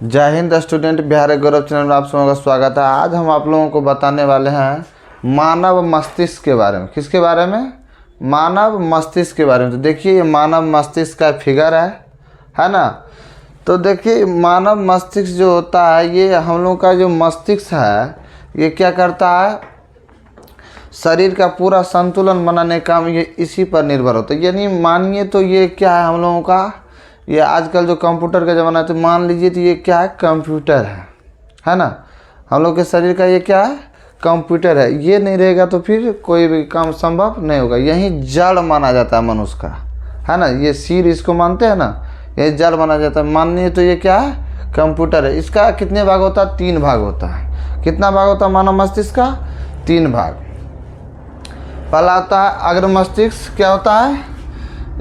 जय हिंद स्टूडेंट, बिहार गौरव चैनल में आप सबों का स्वागत है। आज हम आप लोगों को बताने वाले हैं मानव मस्तिष्क के बारे में। किसके बारे में? मानव मस्तिष्क के बारे में। तो देखिए ये मानव मस्तिष्क का फिगर है ना। तो देखिए मानव मस्तिष्क जो होता है, ये हम लोग का जो मस्तिष्क है ये क्या करता है, शरीर का पूरा संतुलन बनाने का काम ये इसी पर निर्भर होता है। यानी मानिए तो ये क्या है हम लोगों का, ये आजकल जो कंप्यूटर का ज़माना है, तो मान लीजिए तो ये क्या है, कंप्यूटर है ना। हम लोग के शरीर का ये क्या है, कंप्यूटर है। ये नहीं रहेगा तो फिर कोई भी काम संभव नहीं होगा। यही जड़ माना जाता है मनुष्य का, है ना। ये सिर इसको मानते हैं ना, ये जड़ माना जाता है। मानिए तो ये क्या है, कंप्यूटर है। इसका कितने भाग होता है? 3 भाग होता है। कितना भाग होता है मानव मस्तिष्क का? 3 भाग। पहला होता है अग्र मस्तिष्क। क्या होता है?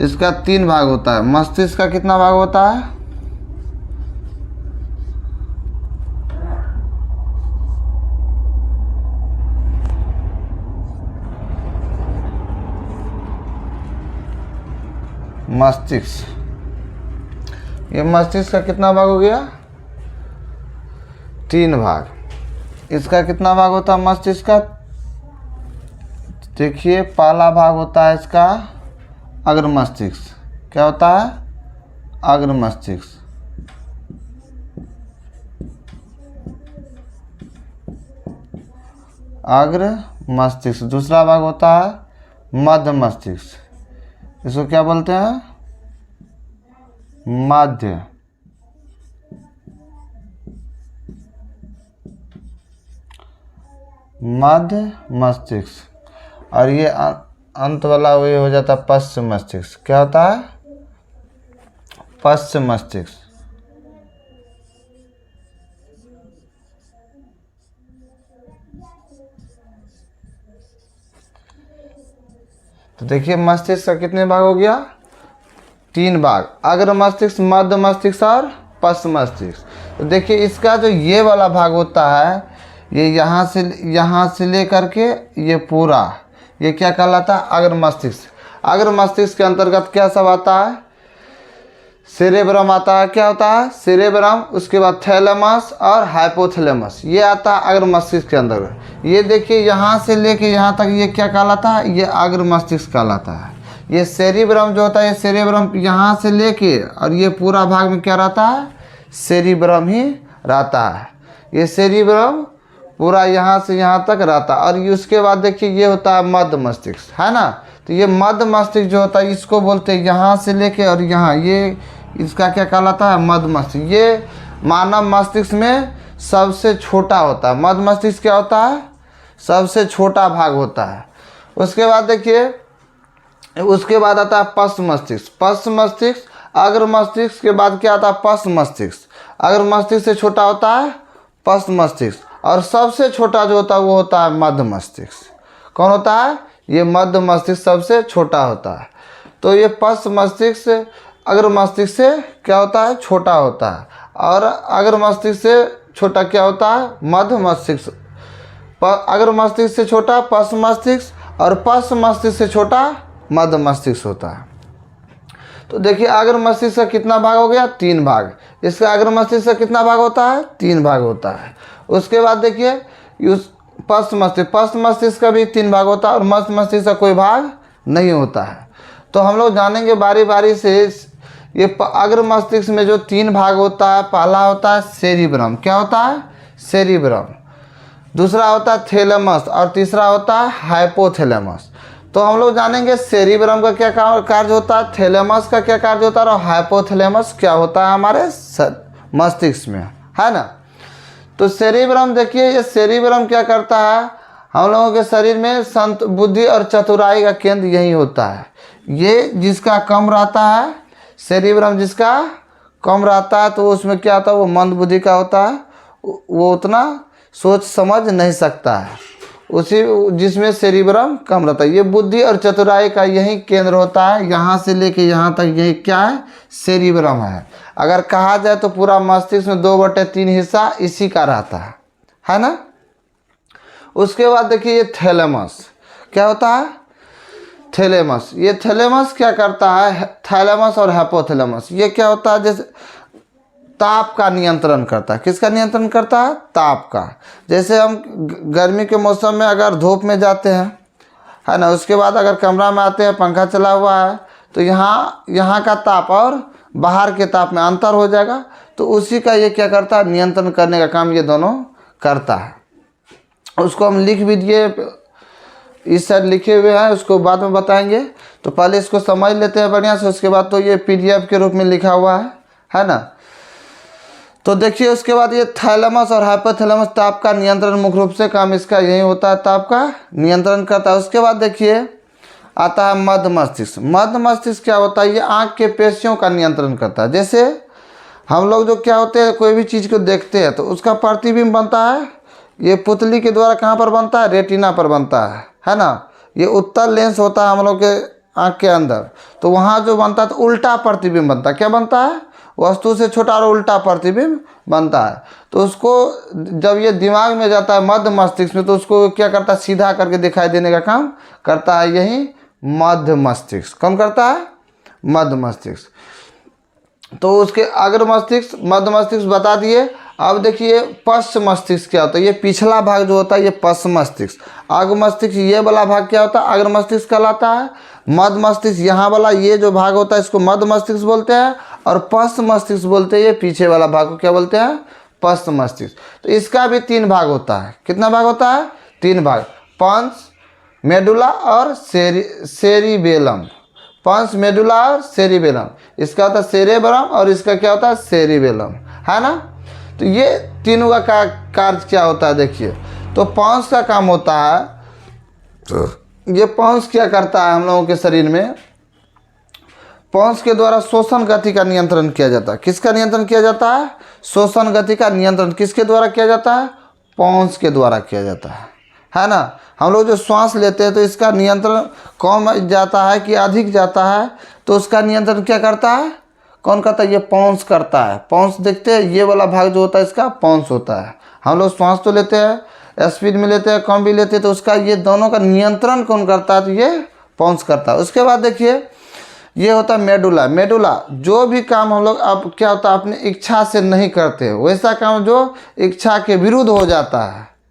इसका 3 भाग होता है। मस्तिष्क का कितना भाग होता है? मस्तिष्क, ये मस्तिष्क का कितना भाग हो गया? 3 भाग। इसका कितना भाग होता है मस्तिष्क का? देखिए पहला भाग होता है इसका अग्र मस्तिष्क। क्या होता है? अग्र मस्तिष्क। अग्र मस्तिष्क। दूसरा भाग होता है मध्य मस्तिष्क। इसको क्या बोलते हैं? मध्य। मध्य मस्तिष्क। और ये अंत वाला वही हो जाता है पश्चिम मस्तिष्क। क्या होता है? पश्चिम मस्तिष्क। तो देखिए मस्तिष्क का कितने भाग हो गया? 3 भाग। अग्र मस्तिष्क, मध्य मस्तिष्क और पश्चिम मस्तिष्क। तो देखिए इसका जो ये वाला भाग होता है, ये यहाँ से लेकर के ये पूरा, ये क्या कहलाता है? अग्र मस्तिष्क। अग्र मस्तिष्क के अंतर्गत क्या सब आता है? सेरेब्रम आता है। क्या होता है? सेरेब्रम। उसके बाद थैलेमस और हाइपोथैलेमस, ये आता है अग्र मस्तिष्क के अंदर। ये देखिए यहाँ से लेके यहाँ तक ये क्या कहलाता है? ये अग्र मस्तिष्क कहलाता है। ये सेरेब्रम जो होता है, ये सेरेब्रम यहाँ से लेके और ये पूरा भाग में क्या रहता है? सेरेब्रम ही रहता है। ये सेरेब्रम पूरा यहाँ से यहाँ तक रहता है। और उसके बाद देखिए ये होता है मध्य मस्तिष्क, है ना। तो ये मध्य मस्तिष्क जो होता है इसको बोलते हैं यहाँ से लेके और यहाँ, ये इसका क्या कहलाता है? मध्य मस्तिष्क। ये मानव मस्तिष्क में सबसे छोटा होता है। मध्य मस्तिष्क क्या होता है? सबसे छोटा भाग होता है। उसके बाद देखिए, उसके बाद आता है पश्चिम मस्तिष्क। पश्चिम मस्तिष्क, अग्र मस्तिष्क के बाद क्या आता है? पश्चिम मस्तिष्क। अग्र मस्तिष्क से छोटा होता है पश्चिम मस्तिष्क, और सबसे छोटा जो होता है वो होता है मध्य मस्तिष्क। कौन होता है? ये मध्य मस्तिष्क सबसे छोटा होता है। तो ये पश्चिम मस्तिष्क अग्र मस्तिष्क से क्या होता है? छोटा होता है। और अग्र मस्तिष्क से छोटा क्या होता है? मध्य मस्तिष्क। अग्र मस्तिष्क से छोटा पश्चिम मस्तिष्क, और पश्चिम मस्तिष्क से छोटा मध्य मस्तिष्क होता है। तो देखिए अग्र मस्तिष्क का कितना भाग हो गया? 3 भाग। इसका अग्र मस्तिष्क का कितना भाग होता है? 3 भाग होता है। उसके बाद देखिए पश्चिम मस्तिष्क का भी 3 भाग होता है, और मध्य मस्तिष्क का कोई भाग नहीं होता है। तो हम लोग जानेंगे बारी बारी से। ये अग्र मस्तिष्क में जो 3 भाग होता है, पहला होता है सेरिब्रम। क्या होता है? सेरिब्रम। दूसरा होता है थैलेमस, और तीसरा होता है हाइपोथैलेमस। तो हम लोग जानेंगे सेरिब्रम का क्या कार्य होता है, थैलेमस का क्या कार्य होता है, और हाइपोथैलेमस क्या होता है हमारे मस्तिष्क में, है ना। तो सेरिब्रम देखिए, ये सेरिब्रम क्या करता है, हम लोगों के शरीर में संत बुद्धि और चतुराई का केंद्र यही होता है। ये जिसका कम रहता है, सेरिब्रम जिसका कम रहता है, तो उसमें क्या होता है, वो मंद बुद्धि का होता है, वो उतना सोच समझ नहीं सकता है। उसी जिसमें सेरिब्रम कम रहता है, ये बुद्धि और चतुराई का यही केंद्र होता है। यहाँ से लेके यहाँ तक यही क्या है? सेरिब्रम है। अगर कहा जाए तो पूरा मस्तिष्क में 2/3 हिस्सा इसी का रहता है ना। उसके बाद देखिए ये थैलेमस। क्या होता है? थैलेमस। ये थैलेमस क्या करता है? थैलेमस और हाइपोथैलेमस ये क्या होता है? जैसे ताप का नियंत्रण करता है। किसका नियंत्रण करता है? ताप का। जैसे हम गर्मी के मौसम में अगर धूप में जाते हैं, है ना, उसके बाद अगर कमरा में आते हैं, पंखा चला हुआ है, तो यहाँ का ताप और बाहर के ताप में अंतर हो जाएगा। तो उसी का ये क्या करता है? नियंत्रण करने का काम ये दोनों करता है। उसको हम लिख भी दिए, इस साइड लिखे हुए हैं, उसको बाद में बताएंगे। तो पहले इसको समझ लेते हैं बढ़िया से, उसके बाद तो ये PDF के रूप में लिखा हुआ है ना। तो देखिए उसके बाद ये थैलेमस और हाइपोथैलेमस ताप का नियंत्रण मुख्य रूप से काम इसका यही होता है, ताप का नियंत्रण करता है। उसके बाद देखिए आता है मध्य मस्तिष्क। मध्य मस्तिष्क क्या होता है? ये आँख के पेशियों का नियंत्रण करता है। जैसे हम लोग जो क्या होते हैं, कोई भी चीज़ को देखते हैं तो उसका प्रतिबिंब बनता है, ये पुतली के द्वारा कहाँ पर बनता है? रेटिना पर बनता है ना। ये उत्तल लेंस होता है हम लोग के आँख के अंदर, तो वहाँ जो बनता है तो उल्टा प्रतिबिंब बनता है। क्या बनता है? वस्तु से छोटा और उल्टा प्रतिबिंब बनता है। तो उसको जब ये दिमाग में जाता है मध्य मस्तिष्क में, तो उसको क्या करता है? सीधा करके दिखाई देने का काम करता है यही मध्य मस्तिष्क। कौन करता है? मध्य मस्तिष्क। तो उसके अग्र मस्तिष्क, मध्य मस्तिष्क बता दिए। अब देखिए पश्च मस्तिष्क क्या होता है? ये पिछला भाग जो होता है ये पश्च मस्तिष्क। अग्र मस्तिष्क ये वाला भाग क्या होता है? अग्र मस्तिष्क कहलाता है। मध्य मस्तिष्क यहाँ वाला ये जो भाग होता है इसको मध्य मस्तिष्क बोलते हैं, और पश्च मस्तिष्क बोलते हैं ये पीछे वाला भाग को क्या बोलते हैं? पश्च मस्तिष्क। तो इसका भी 3 भाग होता है। कितना भाग होता है? 3 भाग। पन्स, मेडुला और सेरिबेलम। पन्स, मेडुला और सेरिबेलम। इसका होता है सेरेब्रम और इसका क्या होता है? सेरिबेलम, है ना। तो ये तीनों का कार्य क्या होता है देखिए। तो पन्स का काम होता है, तो ये पन्स क्या करता है हम लोगों के शरीर में? पन्स के द्वारा शोषण गति का नियंत्रण किया जाता है। किसका नियंत्रण किया जाता है? शोषण गति का नियंत्रण किसके द्वारा किया जाता है? पन्स के द्वारा किया जाता है ना। हम लोग जो श्वास लेते हैं तो इसका नियंत्रण कम जाता है कि अधिक जाता है, तो उसका नियंत्रण क्या करता है? कौन करता है? ये पन्स करता है। पन्स देखते हैं, ये वाला भाग जो होता है इसका पन्स होता है। हम लोग श्वास तो लेते हैं, स्पीड में लेते हैं, कम भी लेते हैं, तो उसका ये दोनों का नियंत्रण कौन करता है? तो ये पन्स करता है। उसके बाद देखिए ये होता है मेडुला। मेडुला जो भी काम हम लोग अब क्या होता है अपनी इच्छा से नहीं करते, वैसा काम जो इच्छा के विरुद्ध हो जाता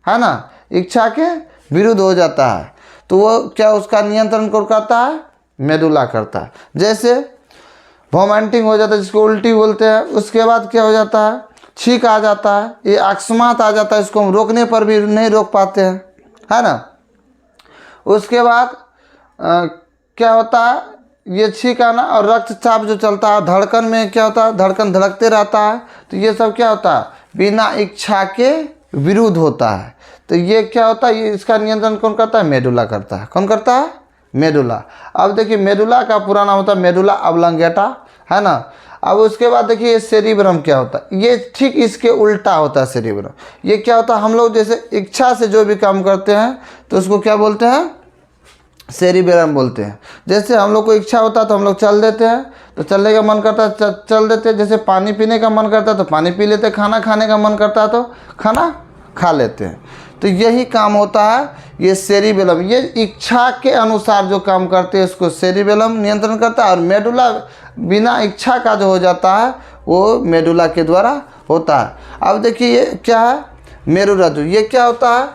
है ना, इच्छा के विरुद्ध हो जाता है, तो वो क्या उसका नियंत्रण कौन करता है? मेडुला करता है। जैसे वोमिटिंग हो जाता है जिसको उल्टी बोलते हैं, उसके बाद क्या हो जाता है? छींक आ जाता है, ये अकस्मात आ जाता है, इसको हम रोकने पर भी नहीं रोक पाते हैं, है ना। उसके बाद क्या होता है? ये छींक आना और रक्तचाप जो चलता है, धड़कन में क्या होता है? धड़कन धड़कते रहता है, तो ये सब क्या होता है? बिना इच्छा के विरुद्ध होता है। तो ये क्या होता है? ये इसका नियंत्रण कौन करता है? मेडुला करता है। कौन करता है? मेडुला। अब देखिए मेडुला का पूरा नाम होता है मेडुला ऑब्लांगेटा, है ना। अब उसके बाद देखिए सेरिब्रम क्या होता है? ये ठीक इसके उल्टा होता है सेरिब्रम। ये क्या होता है? हम लोग जैसे इच्छा से जो भी काम करते हैं तो उसको क्या बोलते हैं? सेरिब्रम बोलते हैं। जैसे हम लोग को इच्छा होता है तो हम लोग चल देते हैं, तो चलने का मन करता है चल देते हैं। जैसे पानी पीने का मन करता है तो पानी पी लेते हैं, खाना खाने का मन करता है तो खाना खा लेते हैं। तो यही काम होता है ये सेरिबेलम। ये इच्छा के अनुसार जो काम करते हैं इसको सेरिबेलम नियंत्रण करता है, और मेडुला बिना इच्छा का जो हो जाता है वो मेडुला के द्वारा होता है। अब देखिए ये क्या है? मेरुरज्जु। ये क्या होता है?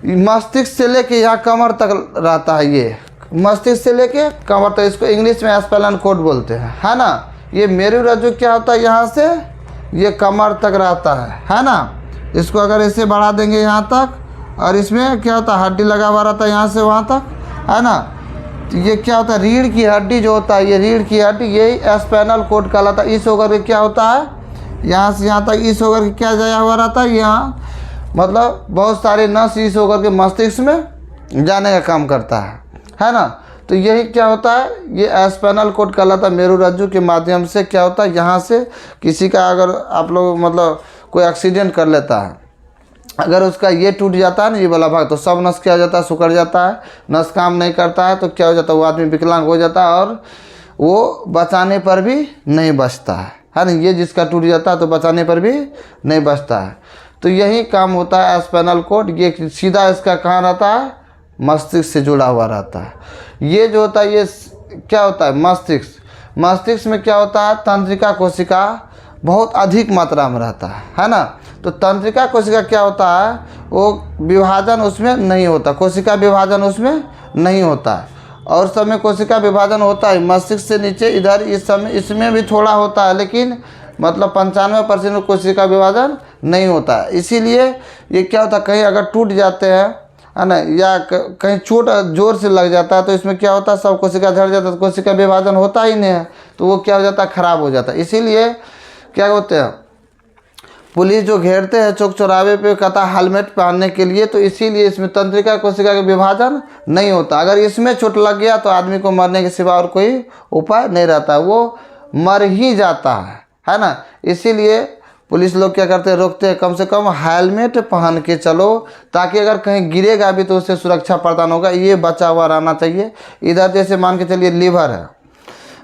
मस्तिष्क से लेके यहाँ कमर तक रहता है। ये मस्तिष्क से लेके कमर तक, इसको इंग्लिश में स्पाइनल कॉर्ड बोलते हैं, है ना। ये मेरुरज्जु क्या होता है? यहाँ से ये कमर तक रहता है ना। इसको अगर ऐसे बढ़ा देंगे यहाँ तक, और इसमें क्या होता है? हड्डी लगा हुआ रहता है यहाँ से वहाँ तक, है ना। तो ये क्या होता है? रीढ़ की हड्डी जो होता है, ये रीढ़ की हड्डी यही स्पाइनल कॉर्ड कहलाता है। इस होकर के क्या होता है? यहाँ से यहाँ तक इस होकर के क्या जाया हुआ रहता है? यहाँ मतलब बहुत सारे नस इस होकर के मस्तिष्क में जाने का काम करता है ना। तो यही क्या होता है? ये स्पाइनल कॉर्ड कहलाता है। मेरुरज्जु के माध्यम से क्या होता है? यहाँ से किसी का अगर आप लोग मतलब कोई एक्सीडेंट कर लेता है, अगर उसका ये टूट जाता है ना ये वाला भाग, तो सब नस क्या हो जाता है? सिकुड़ जाता है। नस काम नहीं करता है तो क्या हो जाता है? वो आदमी विकलांग हो जाता है, और वो बचाने पर भी नहीं बचता है ना। ये जिसका टूट जाता है तो बचाने पर भी नहीं बचता है। तो यही काम होता है स्पाइनल कॉर्ड। ये सीधा इसका कहाँ रहता है? मस्तिष्क से जुड़ा हुआ रहता है। ये जो होता है ये क्या होता है? मस्तिष्क। मस्तिष्क में क्या होता है? तंत्रिका कोशिका बहुत अधिक मात्रा में रहता है ना। तो तंत्रिका कोशिका क्या होता है, वो विभाजन उसमें नहीं होता, कोशिका विभाजन उसमें नहीं होता है। और समय कोशिका विभाजन होता है मस्तिष्क से नीचे इधर, इस समय इसमें भी थोड़ा होता है, लेकिन मतलब 95% कोशिका विभाजन नहीं होता है। इसीलिए ये क्या होता है, कहीं अगर टूट जाते हैं है ना, या कहीं चोट जोर से लग जाता है तो इसमें क्या होता है, सब कोशिका झड़ जाता है, तो कोशिका विभाजन होता ही नहीं है, तो वो क्या हो जाता है, खराब हो जाता है। इसीलिए क्या होते हैं, पुलिस जो घेरते हैं चौक चौराहे पे, कहता है हेलमेट पहनने के लिए, तो इसीलिए इसमें तंत्रिका कोशिका का विभाजन नहीं होता। अगर इसमें चोट लग गया तो आदमी को मरने के सिवा और कोई उपाय नहीं रहता, वो मर ही जाता है ना। इसीलिए पुलिस लोग क्या करते हैं, रोकते हैं, कम से कम हेलमेट पहन के चलो, ताकि अगर कहीं गिरेगा भी तो उससे सुरक्षा प्रदान होगा, ये बचा हुआ रहना चाहिए। इधर जैसे मान के चलिए लीवर है,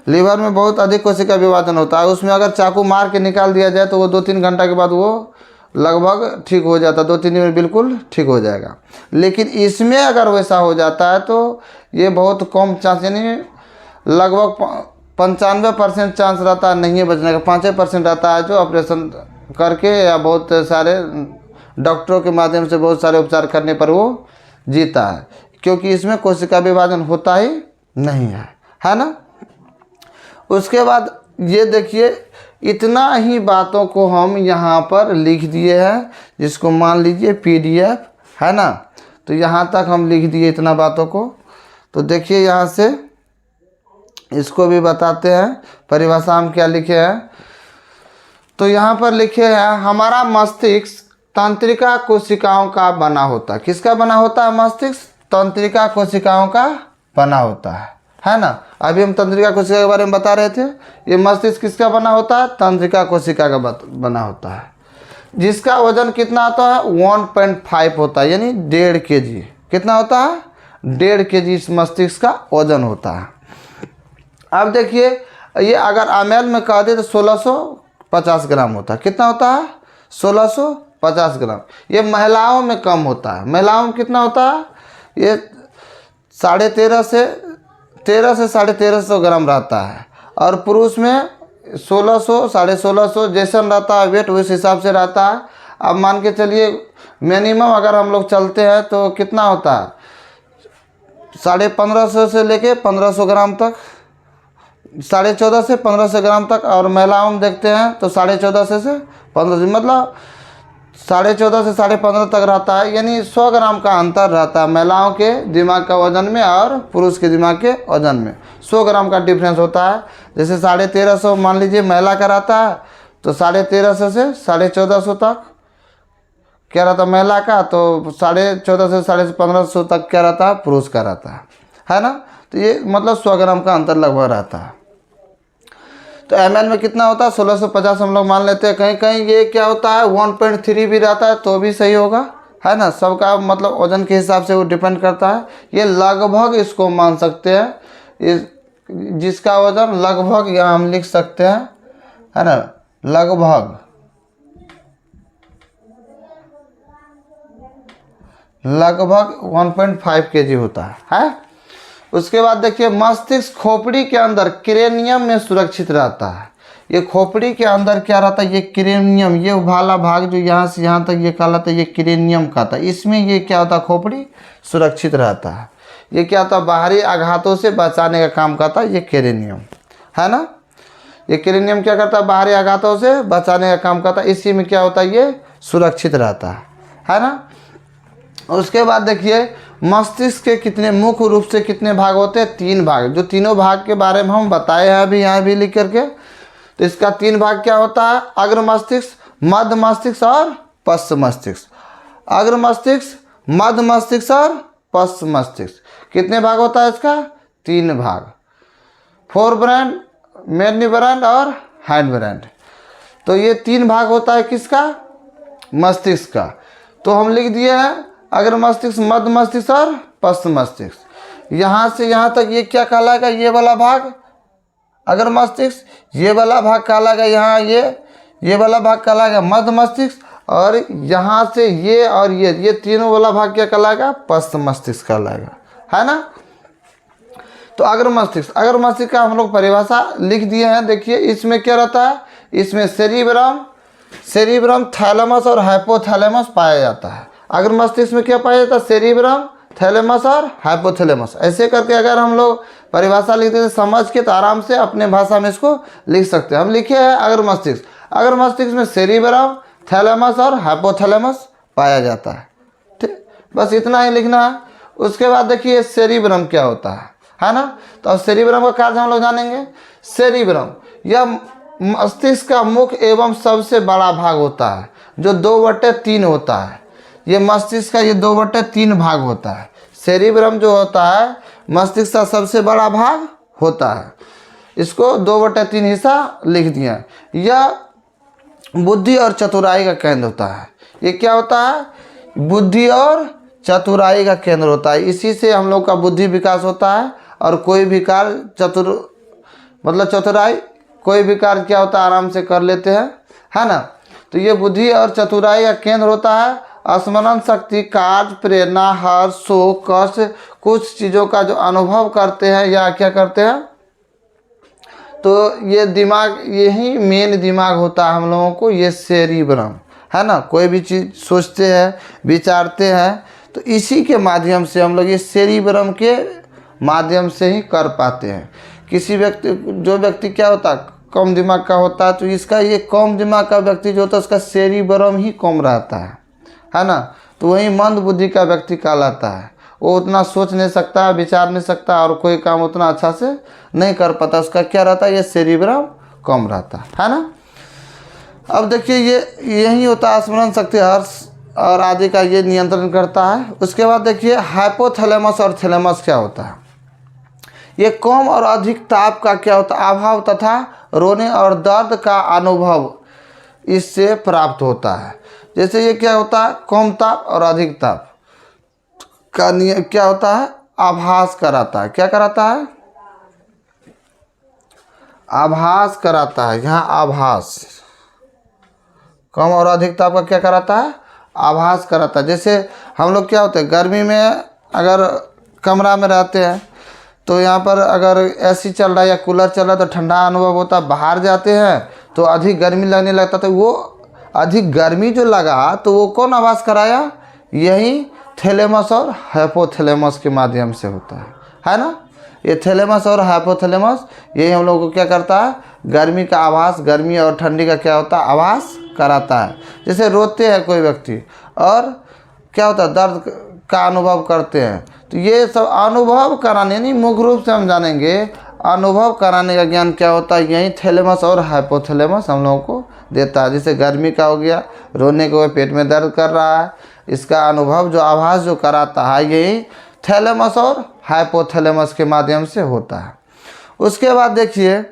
लीवर में बहुत अधिक कोशिका विभाजन होता है, उसमें अगर चाकू मार के निकाल दिया जाए तो वो 2-3 घंटा के बाद वो लगभग ठीक हो जाता है, 2-3 दिन में बिल्कुल ठीक हो जाएगा। लेकिन इसमें अगर वैसा हो जाता है तो ये बहुत कम चांस, यानी लगभग 95% चांस रहता है नहीं बचने का, 5% रहता है जो ऑपरेशन करके या बहुत सारे डॉक्टरों के माध्यम से बहुत सारे उपचार करने पर वो जीता है, क्योंकि इसमें कोशिका विभाजन होता ही नहीं है ना। उसके बाद ये देखिए, इतना ही बातों को हम यहाँ पर लिख दिए हैं, जिसको मान लीजिए PDF है ना। तो यहाँ तक हम लिख दिए इतना बातों को। तो देखिए यहाँ से इसको भी बताते हैं, परिभाषा हम क्या लिखे हैं। तो यहाँ पर लिखे हैं, हमारा मस्तिष्क तंत्रिका कोशिकाओं का बना होता है। किसका बना होता है मस्तिष्क? तंत्रिका कोशिकाओं का बना होता है ना। अभी हम तंत्रिका कोशिका के बारे में बता रहे थे। ये मस्तिष्क किसका बना होता है? तंत्रिका कोशिका का बना होता है, जिसका वजन कितना आता है? 1.5 होता है, यानी 1.5 kg। कितना होता है? 1.5 kg इस मस्तिष्क का वजन होता है। अब देखिए, ये अगर ml में कह दे तो 1650 ग्राम होता है। कितना होता है? 1650 ग्राम। ये महिलाओं में कम होता है। महिलाओं में कितना होता है? ये 13.5 से 1350 ग्राम रहता है, और पुरुष में 1600 1650 जैसा रहता है वेट, उस हिसाब से रहता है। अब मान के चलिए मिनिमम अगर हम लोग चलते हैं तो कितना होता है? 1550 से लेके 1500 ग्राम तक, 1450 से 1500 ग्राम तक। और महिलाओं में देखते हैं तो 1450 से 1500, मतलब 1450 से 1550 तक रहता है, यानी 100 ग्राम का अंतर रहता है महिलाओं के दिमाग का वजन में और पुरुष के दिमाग के वजन में। 100 ग्राम का डिफरेंस होता है। जैसे 1350 मान लीजिए महिला का रहता है, तो 1350 से 1450 तक क्या रहता है महिला का, तो 1450 से 1550 तक क्या रहता है? पुरुष का रहता है ना। तो ये मतलब 100 ग्राम का अंतर लगभग रहता है। तो ml में कितना होता है? 1650 हम लोग मान लेते हैं। कहीं कहीं ये क्या होता है 1.3 भी रहता है तो भी सही होगा, है ना। सबका मतलब वजन के हिसाब से वो डिपेंड करता है। ये लगभग इसको मान सकते हैं, इस जिसका वजन लगभग यहाँ हम लिख सकते हैं, है ना, लगभग 1.5 kg होता है। उसके बाद देखिए, मस्तिष्क खोपड़ी के अंदर क्रेनियम में सुरक्षित रहता है। ये खोपड़ी के अंदर क्या रहता है? ये क्रेनियम, ये वाला भाग जो यहाँ से यहाँ तक ये कहलाता है, ये क्रेनियम कहता है। इसमें ये क्या होता है? खोपड़ी सुरक्षित रहता है। ये क्या होता है? बाहरी आघातों से बचाने का काम करता है ये क्रेनियम, है ना। ये क्रेनियम क्या करता है? बाहरी आघातों से बचाने का काम करता है। इसी में क्या होता है? ये सुरक्षित रहता है ना। उसके बाद देखिए, मस्तिष्क के कितने मुख्य रूप से कितने भाग होते हैं? 3 भाग। जो तीनों भाग के बारे में हम बताए हैं अभी यहाँ भी लिख करके। तो इसका 3 भाग क्या होता है? अग्र मस्तिष्क, मध्य मस्तिष्क और पश्च मस्तिष्क। अग्र मस्तिष्क, मध्य मस्तिष्क और पश्च मस्तिष्क। कितने भाग होता है इसका? 3 भाग। फोर ब्रेन, मेडनी ब्रेन और हैंड ब्रेन। तो ये 3 भाग होता है किसका? मस्तिष्क का। तो हम लिख दिए हैं अग्र मस्तिष्क, मध्य मस्तिष्क और पश्च मस्तिष्क। यहाँ से यहाँ तक ये क्या कहलाएगा? ये वाला भाग अग्र मस्तिष्क। ये वाला भाग कहलाएगा यहाँ ये वाला भाग कहलाएगा मध्य मस्तिष्क। और यहाँ से ये और ये तीनों वाला भाग क्या कहलाएगा? पश्च मस्तिष्क कहलाएगा, है ना। तो अग्र मस्तिष्क का हम लोग परिभाषा लिख दिए हैं। देखिए इसमें क्या रहता है? इसमें सेरिब्रम थैलेमस और हाइपोथैलेमस पाया जाता है। अगर मस्तिष्क में क्या पाया जाता है? सेरिब्रम, थैलेमस और हाइपोथैलेमस। ऐसे करके अगर हम लोग परिभाषा लिखते थे समझ के, तो आराम से अपने भाषा में इसको लिख सकते हैं। हम लिखे हैं अगर मस्तिष्क में सेरिब्रम, थैलेमस और हाइपोथैलेमस पाया जाता है। ठीक, बस इतना ही लिखना है। उसके बाद देखिए सेरिब्रम क्या होता है ना। तो अब सेरिब्रम का कार्य हम लोग जानेंगे। सेरिब्रम यह मस्तिष्क का मुख्य एवं सबसे बड़ा भाग होता है, जो 2/3 होता है। ये मस्तिष्क का ये 2/3 भाग होता है। सेरिब्रम जो होता है मस्तिष्क का सबसे बड़ा भाग होता है। इसको 2/3 हिस्सा लिख दिया। यह बुद्धि और चतुराई का केंद्र होता है। ये क्या होता है? बुद्धि और चतुराई का केंद्र होता है। इसी से हम लोग का बुद्धि विकास होता है और कोई भी कार्य चतुराई, कोई भी कार्य क्या होता है आराम से कर लेते हैं, है ना। तो ये बुद्धि और चतुराई का केंद्र होता है। स्मरण शक्ति, कार्य, प्रेरणा, हर्ष, शोक, कष्ट, कुछ चीज़ों का जो अनुभव करते हैं या क्या करते हैं, तो ये दिमाग, यही मेन दिमाग होता है हम लोगों को, ये सेरिब्रम, है ना। कोई भी चीज़ सोचते हैं, विचारते हैं, तो इसी के माध्यम से हम लोग ये सेरिब्रम के माध्यम से ही कर पाते हैं। किसी व्यक्ति, जो व्यक्ति क्या होता है कम दिमाग का होता है, तो इसका ये कम दिमाग का व्यक्ति जो होता है उसका सेरिब्रम ही कम रहता है ना। तो वही मंद बुद्धि का व्यक्ति कहलाता है। वो उतना सोच नहीं सकता, विचार नहीं सकता और कोई काम उतना अच्छा से नहीं कर पाता। उसका क्या रहता है? ये सेरिब्रम कम रहता है ना। अब देखिए यही होता है स्मरण शक्ति, हर्ष और आदि का ये नियंत्रण करता है। उसके बाद देखिए हाइपोथैलेमस और थैलेमस क्या होता है। ये कम और अधिक ताप का क्या होता है? अभाव तथा रोने और दर्द का अनुभव इससे प्राप्त होता है। जैसे ये क्या होता है? कम ताप और अधिक ताप का क्या होता है? आभास कराता है। क्या कराता है? आभास कराता है। यहाँ आभास, कम और अधिक ताप का क्या कराता है? आभास कराता है। जैसे हम लोग क्या होते हैं गर्मी में अगर कमरा में रहते हैं, तो यहाँ पर अगर एसी चल रहा है या कूलर चल रहा है तो ठंडा अनुभव होता है। बाहर जाते हैं तो अधिक गर्मी लगने लगता, तो वो अधिक गर्मी जो लगा तो वो कौन आभास कराया? यही थैलेमस और हाइपोथैलेमस के माध्यम से होता है ना। ये थैलेमस और हाइपोथैलेमस यही हम लोग को क्या करता है? गर्मी का आभास, गर्मी और ठंडी का क्या होता है? आभास कराता है। जैसे रोते हैं कोई व्यक्ति और क्या होता है? दर्द का अनुभव करते हैं। तो ये सब अनुभव कराने, यानी मुख्य रूप से हम जानेंगे अनुभव कराने का ज्ञान क्या होता है, यही थैलेमस और हाइपोथैलेमस हम लोगों को देता है। जैसे गर्मी का हो गया, रोने के हुए पेट में दर्द कर रहा है, इसका अनुभव जो आभास जो कराता है यही थैलेमस और हाइपोथैलेमस के माध्यम से होता है। उसके बाद देखिए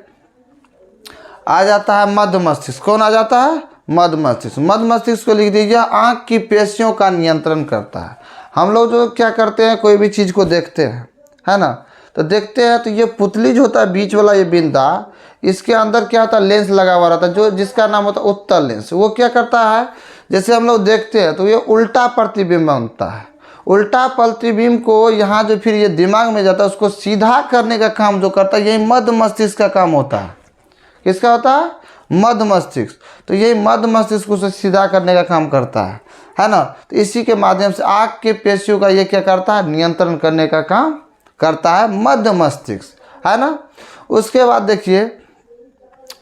आ जाता है मध्य मस्तिष्क। कौन आ जाता है? मध्य मस्तिष्क। मध्य मस्तिष्क को लिख दीजिए, आँख की पेशियों का नियंत्रण करता है। हम लोग जो क्या करते हैं, कोई भी चीज़ को देखते हैं, है ना, तो देखते हैं तो ये पुतली जो होता है बीच वाला ये बिंदा, इसके अंदर क्या होता है? लेंस लगा हुआ रहता है, जो जिसका नाम होता है उत्तल लेंस। वो क्या करता है? जैसे हम लोग देखते हैं तो ये उल्टा प्रतिबिंब बनता है। उल्टा प्रतिबिंब को यहाँ जो फिर ये दिमाग में जाता है, उसको सीधा करने का काम जो करता है यही मध्य मस्तिष्क का काम होता है। किसका होता है? मध्य मस्तिष्क। तो यही मध्य मस्तिष्क को सीधा करने का काम करता है ना। तो इसी के माध्यम से आँख के पेशियों का ये क्या करता है? नियंत्रण करने का काम करता है मध्य मस्तिष्क, है ना। उसके बाद देखिए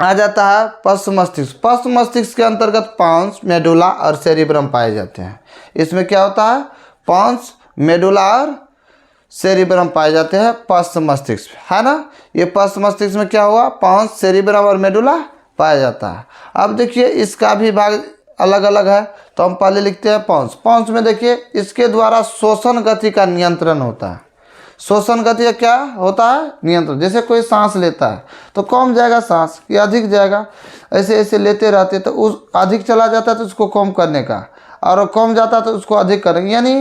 आ जाता है पश्च मस्तिष्क। पश्च मस्तिष्क के अंतर्गत पांच, मेडुला और सेरिब्रम पाए जाते हैं। इसमें क्या होता है? पांच, मेडुला और सेरिब्रम पाए जाते हैं पश्च मस्तिष्क, है ना। ये पश्च मस्तिष्क में क्या हुआ? पांच, सेरिब्रम और मेडुला पाया जाता है। अब देखिए इसका भी भाग अलग अलग है, तो हम पहले लिखते हैं पांच। पांच में देखिए इसके द्वारा श्वसन गति का नियंत्रण होता है। श्वसन गति का क्या होता है? नियंत्रण। जैसे कोई सांस लेता है तो कम जाएगा सांस या अधिक जाएगा, ऐसे ऐसे लेते रहते तो उस अधिक चला जाता है तो उसको कम करने का, और कम जाता है तो उसको अधिक करेंगे। यानी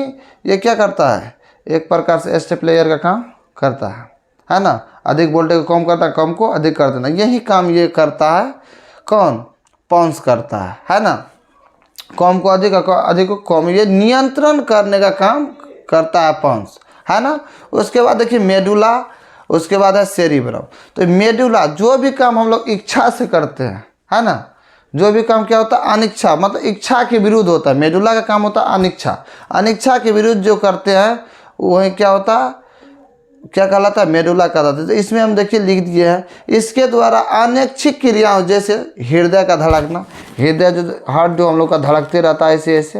ये क्या करता है? एक प्रकार से स्टेप प्लेयर का काम करता है ना। अधिक वोल्टेज को कम करता है, कम को अधिक कर देना, यही काम ये करता है। कौन? पांच करता है ना। कम को अधिक, अधिक को कम, ये नियंत्रण करने का काम करता है पांच, है ना। उसके बाद देखिए मेडुला, उसके बाद है सेरिब्रम। तो मेडुला जो भी काम हम लोग इच्छा से करते हैं, है ना। जो भी काम क्या होता है अनिच्छा, मतलब इच्छा के विरुद्ध होता है। मेडुला का काम होता है अनिच्छा, अनिच्छा के विरुद्ध जो करते हैं वही क्या होता है, क्या कहलाता है, मेडुला कहलाता है। तो इसमें हम देखिए लिख दिए हैं, इसके द्वारा अनैच्छिक क्रियाओं जैसे हृदय का धड़कना, हृदय जो हार्ट जो हम लोग का धड़कते रहता है ऐसे ऐसे,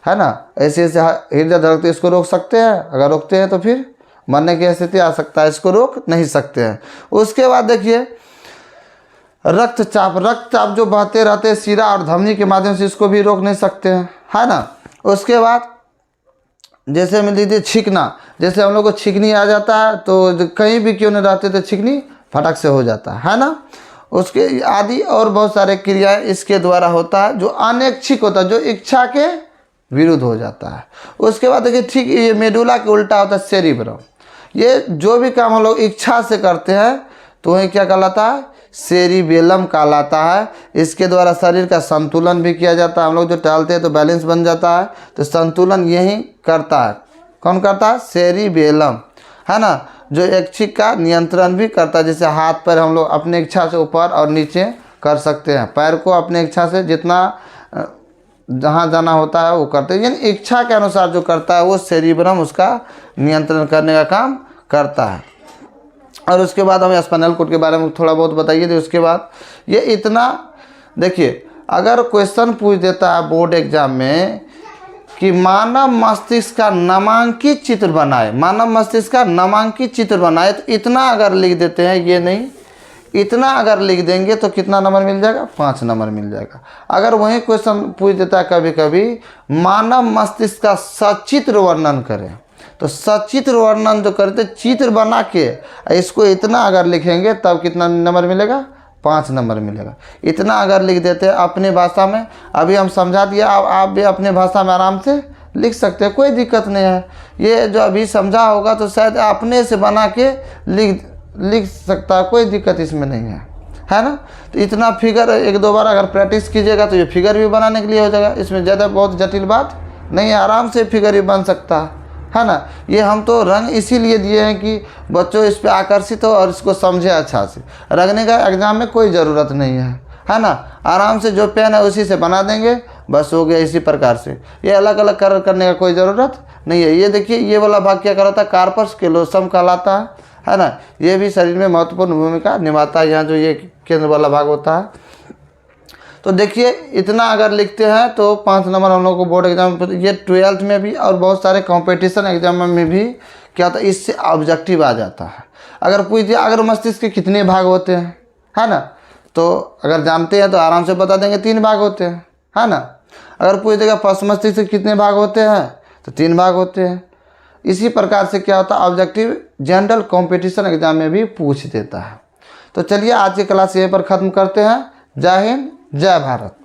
है ना, ऐसे ऐसे हृदय धड़कते, इसको रोक सकते हैं? अगर रोकते हैं तो फिर मरने की स्थिति आ सकता है, इसको रोक नहीं सकते हैं। उसके बाद देखिए रक्तचाप, रक्तचाप जो बहते रहते हैं शिरा और धमनी के माध्यम से, इसको भी रोक नहीं सकते हैं, है ना। उसके बाद जैसे मिल लीजिए छींकना, जैसे हम लोग को छींकनी आ जाता है तो कहीं भी क्यों नहीं रहते तो छींकनी फटक से हो जाता है ना। उसके आदि और बहुत सारे क्रियाएं इसके द्वारा होता है जो अनैच्छिक होता है, जो इच्छा के विरुद्ध हो जाता है। उसके बाद देखिए ठीक ये मेडुला के उल्टा होता है सेरिब्रम। ये जो भी काम हम लोग इच्छा से करते हैं तो वही क्या कहलाता है, सेरिबेलम कहलाता है। इसके द्वारा शरीर का संतुलन भी किया जाता है। हम लोग जो टहलते हैं तो बैलेंस बन जाता है, तो संतुलन यही करता है। कौन करता है? सेरिबेलम, है ना, जो ऐच्छिक का नियंत्रण भी करता है। जैसे हाथ पैर हम लोग अपने इच्छा से ऊपर और नीचे कर सकते हैं, पैर को अपने इच्छा से जितना जहाँ जाना होता है वो करते हैं, यानी इच्छा के अनुसार जो करता है वो सेरिब्रम उसका नियंत्रण करने का काम करता है। और उसके बाद हमें स्पाइनल कॉर्ड के बारे में थोड़ा बहुत बताइए। तो उसके बाद ये इतना देखिए, अगर क्वेश्चन पूछ देता है बोर्ड एग्जाम में कि मानव मस्तिष्क का नामांकित चित्र बनाए, मानव मस्तिष्क का नामांकित चित्र बनाए, तो इतना अगर लिख देते हैं, ये नहीं, इतना अगर लिख देंगे तो कितना नंबर मिल जाएगा? 5 नंबर मिल जाएगा। अगर वही क्वेश्चन पूछ देता है कभी कभी मानव मस्तिष्क का सचित्र वर्णन करें, तो सचित्र वर्णन जो करते चित्र बना के इसको इतना अगर लिखेंगे तब कितना नंबर मिलेगा? 5 नंबर मिलेगा। इतना अगर लिख देते हैं अपने भाषा में, अभी हम समझा दिया, आप भी अपने भाषा में आराम से लिख सकते हैं, कोई दिक्कत नहीं है। ये जो अभी समझा होगा तो शायद अपने से बना के लिख सकता है, कोई दिक्कत इसमें नहीं है ना। तो इतना फिगर 1-2 बार अगर प्रैक्टिस कीजिएगा तो ये फिगर भी बनाने के लिए हो जाएगा। इसमें ज़्यादा बहुत जटिल बात नहीं है, आराम से फिगर भी बन सकता है ना। ये हम तो रंग इसीलिए दिए हैं कि बच्चों इस पर आकर्षित हो और इसको समझे अच्छा से। रंगने का एग्जाम में कोई ज़रूरत नहीं है ना। आराम से जो पेन है उसी से बना देंगे, बस हो गया। इसी प्रकार से ये अलग अलग करने का कोई ज़रूरत नहीं है। ये देखिए ये वाला भाग क्या कहलाता है? कार्पस कैलोसम कहलाता है ना। ये भी शरीर में महत्वपूर्ण भूमिका निभाता है। यहाँ जो ये केंद्र वाला भाग होता है। तो देखिए इतना अगर लिखते हैं तो 5 नंबर हम लोग को बोर्ड एग्जाम में, ये 12th में भी और बहुत सारे कंपटीशन एग्जाम में भी क्या होता है, इससे ऑब्जेक्टिव आ जाता है। अगर पूछ दिया अगर मस्तिष्क के कितने भाग होते हैं, है ना, तो अगर जानते हैं तो आराम से बता देंगे 3 भाग होते हैं, है ना। अगर पूछ देगा पश्च मस्तिष्क के कितने भाग होते हैं तो 3 भाग होते हैं। इसी प्रकार से क्या होता है, ऑब्जेक्टिव जनरल कंपटीशन एग्जाम में भी पूछ देता है। तो चलिए आज की क्लास यहीं पर ख़त्म करते हैं। जय हिंद, जय भारत।